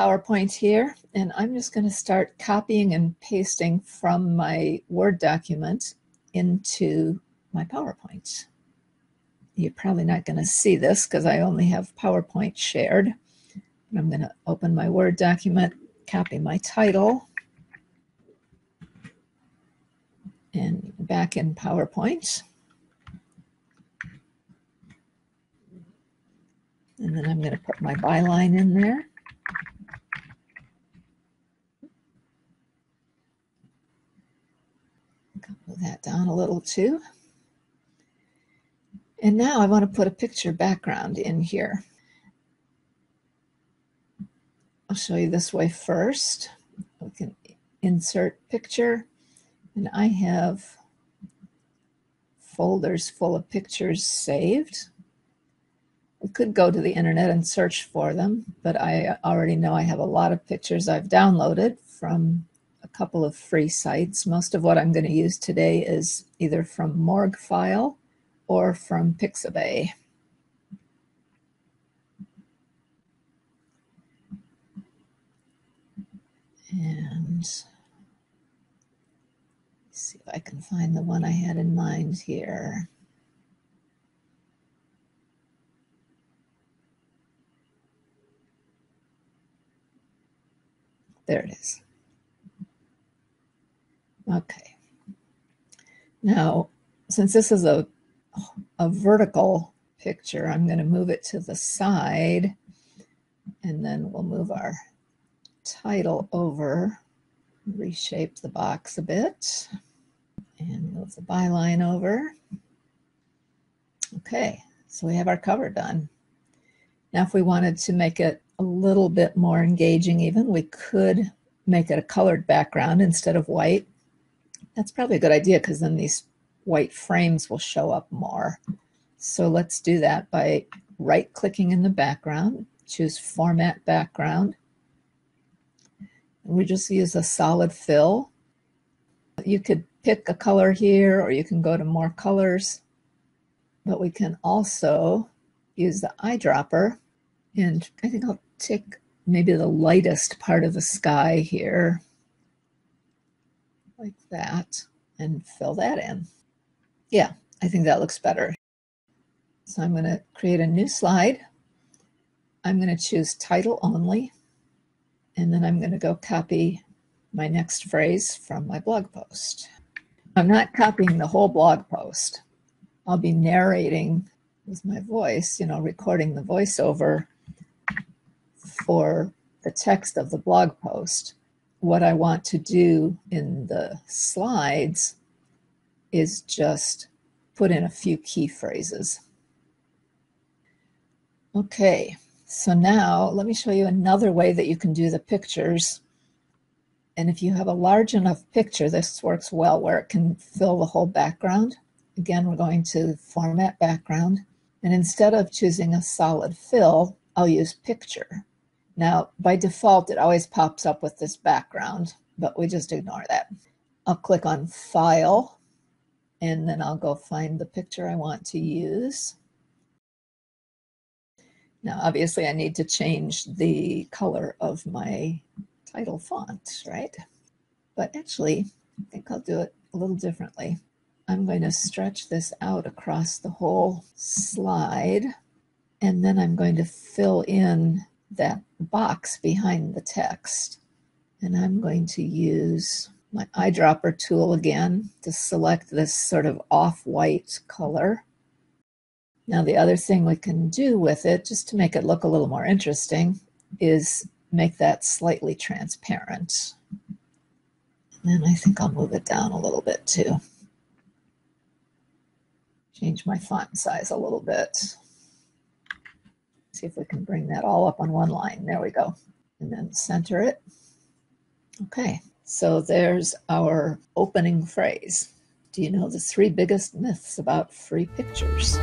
PowerPoint here, and I'm just going to start copying and pasting from my Word document into my PowerPoint. You're probably not going to see this because I only have PowerPoint shared. I'm going to open my Word document, copy my title, and back in PowerPoint. And then I'm going to put my byline in there. Move that down a little too. And now I want to put a picture background in here. I'll show you this way first. We can insert picture, and I have folders full of pictures saved. I could go to the internet and search for them, but I already know I have a lot of pictures I've downloaded from a couple of free sites. Most of what I'm going to use today is either from Morguefile or from Pixabay. And let's see if I can find the one I had in mind here. There it is. Okay. Now, since this is a vertical picture, I'm going to move it to the side, and then we'll move our title over, reshape the box a bit, and move the byline over. Okay, so we have our cover done. Now, if we wanted to make it a little bit more engaging even, we could make it a colored background instead of white. That's probably a good idea because then these white frames will show up more. So let's do that by right-clicking in the background, choose Format Background. And we just use a solid fill. You could pick a color here, or you can go to more colors, but we can also use the eyedropper, and I think I'll take maybe the lightest part of the sky here, like that, and fill that in. Yeah, I think that looks better. So I'm going to create a new slide. I'm going to choose title only, and then I'm going to go copy my next phrase from my blog post. I'm not copying the whole blog post. I'll be narrating with my voice, recording the voiceover for the text of the blog post. What I want to do in the slides is just put in a few key phrases. Okay, so now let me show you another way that you can do the pictures. And if you have a large enough picture, this works well where it can fill the whole background. Again, we're going to Format Background. And instead of choosing a solid fill, I'll use Picture. Now, by default, it always pops up with this background, but we just ignore that. I'll click on File, and then I'll go find the picture I want to use. Now, obviously, I need to change the color of my title font, right? But actually, I think I'll do it a little differently. I'm going to stretch this out across the whole slide, and then I'm going to fill in that box behind the text. And I'm going to use my eyedropper tool again to select this sort of off-white color. Now, the other thing we can do with it, just to make it look a little more interesting, is make that slightly transparent. And I think I'll move it down a little bit too. Change my font size a little bit. See if we can bring that all up on one line. There we go. And then center it. Okay, so there's our opening phrase. Do you know the 3 biggest myths about free pictures?